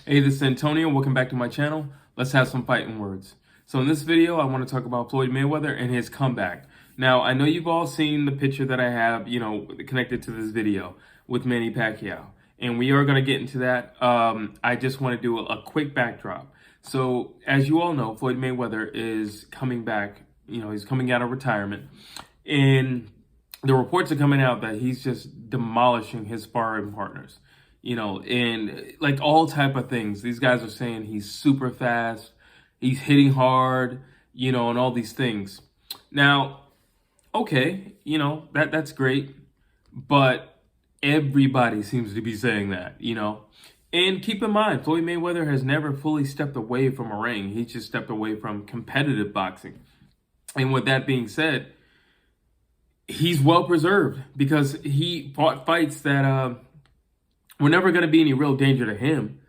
Hey, this is Antonio. Welcome back to my channel. Let's have some fighting words. So in this video, I want to talk about Floyd Mayweather and his comeback. Now, I know you've all seen the picture that I have, connected to this video with Manny Pacquiao. And we are going to get into that. I just want to do a quick backdrop. So as you all know, Floyd Mayweather is coming back. He's coming out of retirement. And the reports are coming out that he's just demolishing his sparring partners. And like all type of things. These guys are saying he's super fast, he's hitting hard, and all these things. Now, okay, that's great, but everybody seems to be saying that, And keep in mind, Floyd Mayweather has never fully stepped away from a ring. He's just stepped away from competitive boxing. And with that being said, he's well preserved because he fought fights that were never going to be any real danger to him.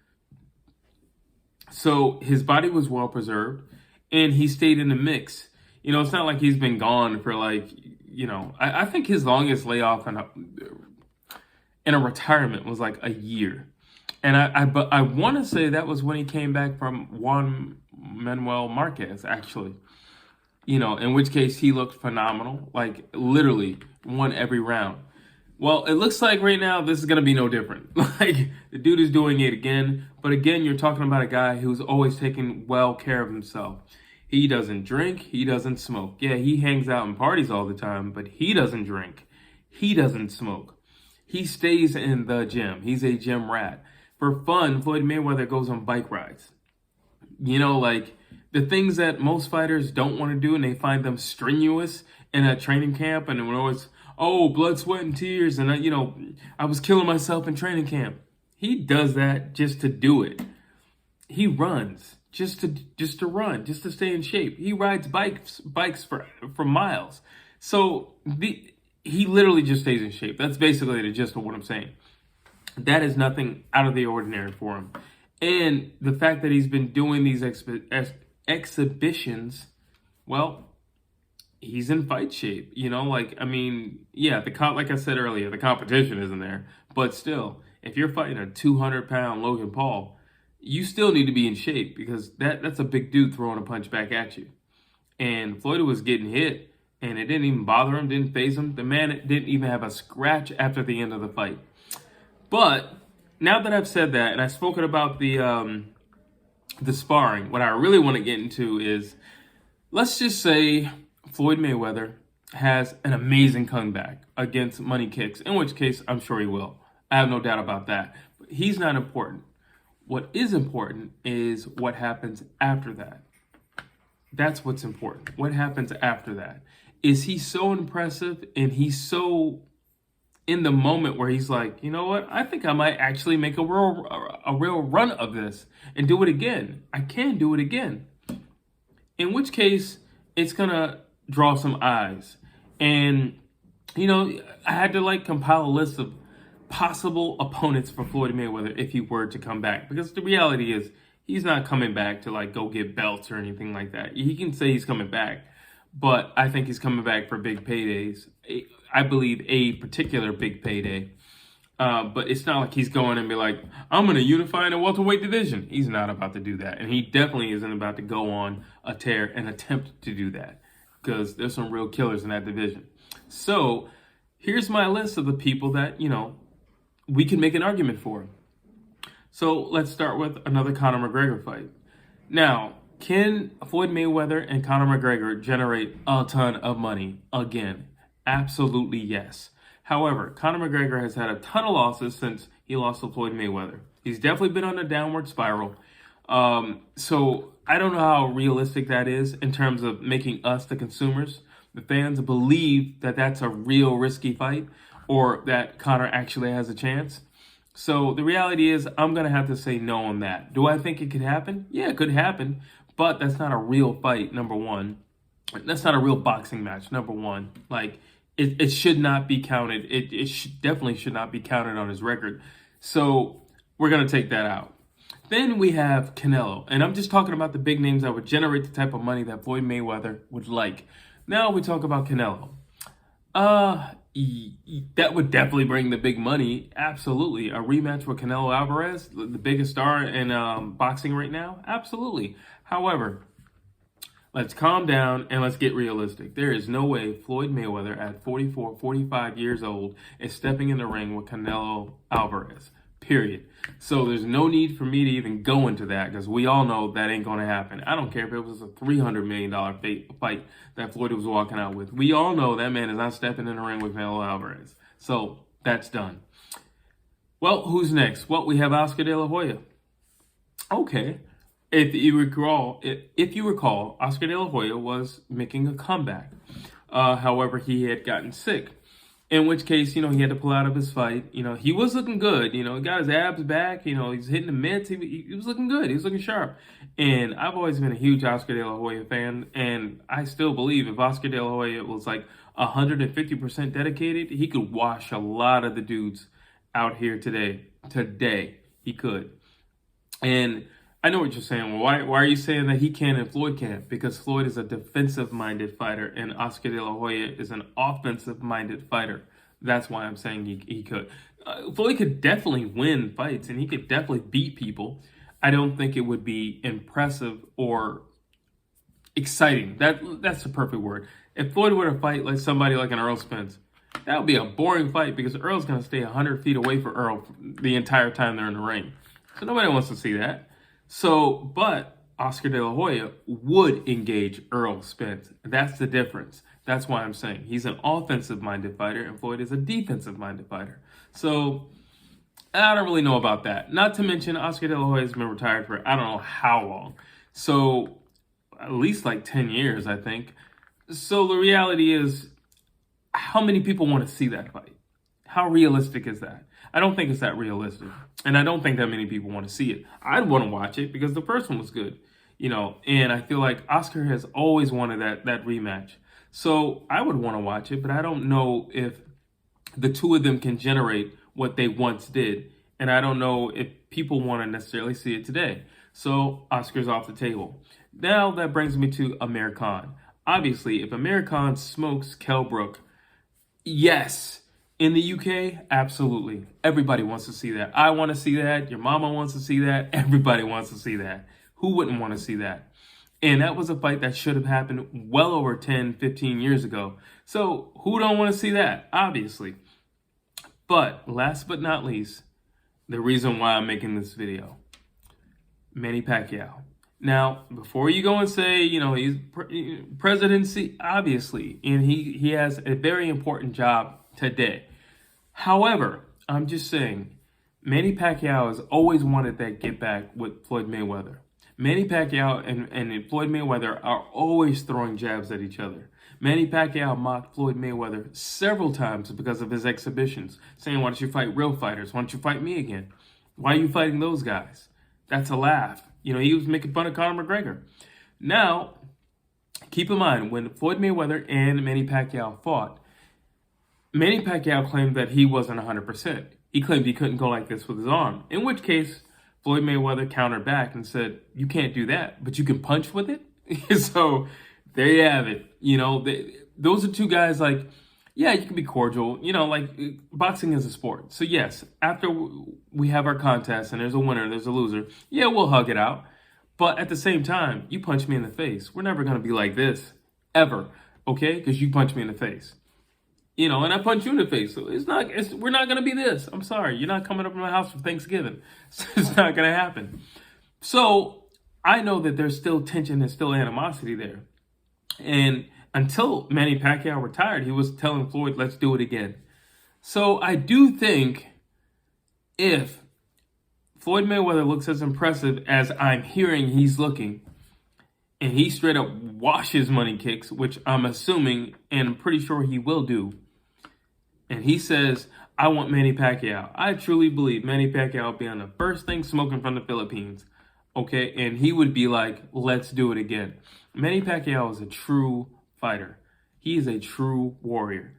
So his body was well preserved and he stayed in the mix. It's not like he's been gone for I think his longest layoff in a retirement was like a year. And I want to say that was when he came back from Juan Manuel Marquez, actually. In which case he looked phenomenal, like literally won every round. Well, it looks like right now this is going to be no different. Like, the dude is doing it again. But again, you're talking about a guy who's always taking well care of himself. He doesn't drink. He doesn't smoke. Yeah, he hangs out and parties all the time, but he doesn't drink. He doesn't smoke. He stays in the gym. He's a gym rat. For fun, Floyd Mayweather goes on bike rides. Like the things that most fighters don't want to do and they find them strenuous in a training camp, and when always, oh, blood, sweat, and tears, and I was killing myself in training camp. He does that just to do it. He runs just to run, just to stay in shape. He rides bikes for miles. So he literally just stays in shape. That's basically the gist of what I'm saying. That is nothing out of the ordinary for him. And the fact that he's been doing these exhibitions, well, he's in fight shape, like I said earlier, the competition isn't there, but still, if you're fighting a 200-pound Logan Paul, you still need to be in shape because that's a big dude throwing a punch back at you. And Floyd was getting hit, and it didn't even bother him, didn't faze him. The man didn't even have a scratch after the end of the fight. But now that I've said that, and I've spoken about the sparring, what I really want to get into is, let's just say Floyd Mayweather has an amazing comeback against Money Kicks, in which case I'm sure he will. I have no doubt about that. But he's not important. What is important is what happens after that. That's what's important. What happens after that? Is he so impressive and he's so in the moment where he's like, you know what? I think I might actually make a real run of this and do it again. I can do it again. In which case, it's going to draw some eyes. And, I had to compile a list of possible opponents for Floyd Mayweather if he were to come back. Because the reality is, he's not coming back to go get belts or anything like that. He can say he's coming back, but I think he's coming back for big paydays. I believe a particular big payday. But it's not like he's going and be like, I'm going to unify in a welterweight division. He's not about to do that. And he definitely isn't about to go on a tear and attempt to do that. Because there's some real killers in that division. So here's my list of the people that, we can make an argument for. So let's start with another Conor McGregor fight. Now, can Floyd Mayweather and Conor McGregor generate a ton of money again? Absolutely yes. However, Conor McGregor has had a ton of losses since he lost to Floyd Mayweather. He's definitely been on a downward spiral. So I don't know how realistic that is in terms of making us, the consumers, the fans, believe that that's a real risky fight or that Conor actually has a chance. So the reality is I'm going to have to say no on that. Do I think it could happen? Yeah, it could happen. But that's not a real fight, number one. That's not a real boxing match, number one. It should not be counted. It definitely should not be counted on his record. So we're going to take that out. Then we have Canelo. And I'm just talking about the big names that would generate the type of money that Floyd Mayweather would like. Now we talk about Canelo. That would definitely bring the big money. Absolutely. A rematch with Canelo Alvarez, the biggest star in boxing right now. Absolutely. However, let's calm down and let's get realistic. There is no way Floyd Mayweather at 44, 45 years old is stepping in the ring with Canelo Alvarez. Period. So there's no need for me to even go into that because we all know that ain't going to happen. I don't care if it was a $300 million fight that Floyd was walking out with. We all know that man is not stepping in the ring with Canelo Alvarez. So that's done. Well, who's next? Well, we have Oscar De La Hoya. Okay. If you recall, Oscar De La Hoya was making a comeback. However, he had gotten sick. In which case, he had to pull out of his fight. He was looking good. He got his abs back. He's hitting the mitts. He was looking good. He was looking sharp. And I've always been a huge Oscar De La Hoya fan. And I still believe if Oscar De La Hoya was like 150% dedicated, he could wash a lot of the dudes out here today. Today, he could. And I know what you're saying. Well, why are you saying that he can and Floyd can't? Because Floyd is a defensive-minded fighter and Oscar De La Hoya is an offensive-minded fighter. That's why I'm saying he could. Floyd could definitely win fights and he could definitely beat people. I don't think it would be impressive or exciting. That's the perfect word. If Floyd were to fight like somebody like an Errol Spence, that would be a boring fight because Earl's going to stay 100 feet away from Earl the entire time they're in the ring. So nobody wants to see that. But Oscar De La Hoya would engage Errol Spence. That's the difference. That's why I'm saying he's an offensive-minded fighter and Floyd is a defensive-minded fighter. So I don't really know about that. Not to mention Oscar De La Hoya has been retired for I don't know how long. So at least like 10 years, I think. So the reality is, how many people want to see that fight? How realistic is that? I don't think it's that realistic. And I don't think that many people want to see it. I'd want to watch it because the first one was good, and I feel like Oscar has always wanted that rematch. So I would want to watch it, but I don't know if the two of them can generate what they once did. And I don't know if people want to necessarily see it today. So Oscar's off the table. Now that brings me to Amir Khan. Obviously, if Amir Khan smokes Kell Brook, yes. In the UK, absolutely. Everybody wants to see that. I want to see that. Your mama wants to see that. Everybody wants to see that. Who wouldn't want to see that? And that was a fight that should have happened well over 10, 15 years ago. So who don't want to see that? Obviously. But last but not least, the reason why I'm making this video. Manny Pacquiao. Now, before you go and say, he's presidency, obviously, and he has a very important job today. However, I'm just saying, Manny Pacquiao has always wanted that get back with Floyd Mayweather. Manny Pacquiao and Floyd Mayweather are always throwing jabs at each other. Manny Pacquiao mocked Floyd Mayweather several times because of his exhibitions, saying, why don't you fight real fighters? Why don't you fight me again? Why are you fighting those guys? That's a laugh. He was making fun of Conor McGregor. Now, keep in mind, when Floyd Mayweather and Manny Pacquiao fought, Manny Pacquiao claimed that he wasn't 100%. He claimed he couldn't go like this with his arm, in which case Floyd Mayweather countered back and said, you can't do that, but you can punch with it? So there you have it. Those are two guys like, yeah, you can be cordial. Boxing is a sport. So yes, after we have our contest and there's a winner, there's a loser, yeah, we'll hug it out. But at the same time, you punch me in the face. We're never going to be like this, ever, okay? Because you punch me in the face. And I punch you in the face. So we're not going to be this. I'm sorry. You're not coming up to my house for Thanksgiving. It's not going to happen. So I know that there's still tension and still animosity there. And until Manny Pacquiao retired, he was telling Floyd, let's do it again. So I do think if Floyd Mayweather looks as impressive as I'm hearing he's looking, and he straight up washes money kicks, which I'm assuming and I'm pretty sure he will do, and he says, I want Manny Pacquiao. I truly believe Manny Pacquiao would be on the first thing smoking from the Philippines. Okay, and he would be like, let's do it again. Manny Pacquiao is a true fighter. He is a true warrior.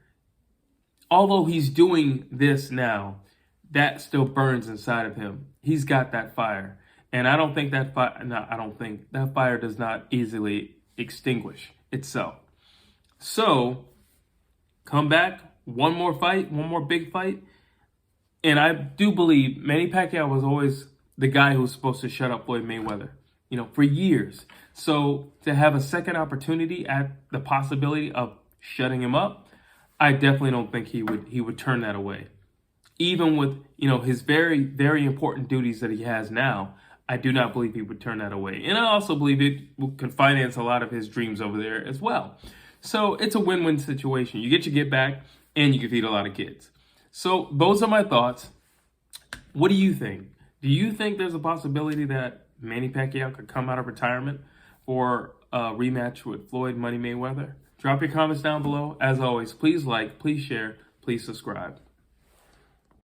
Although he's doing this now, that still burns inside of him. He's got that fire. And I don't think that fire does not easily extinguish itself. So, come back, one more fight, one more big fight. And I do believe Manny Pacquiao was always the guy who was supposed to shut up Floyd Mayweather, for years. So to have a second opportunity at the possibility of shutting him up, I definitely don't think he would turn that away. Even with, his very, very important duties that he has now, I do not believe he would turn that away. And I also believe it could finance a lot of his dreams over there as well. So it's a win-win situation. You get your get back and you can feed a lot of kids. So those are my thoughts. What do you think? Do you think there's a possibility that Manny Pacquiao could come out of retirement for a rematch with Floyd Money Mayweather? Drop your comments down below. As always, please like, please share, please subscribe.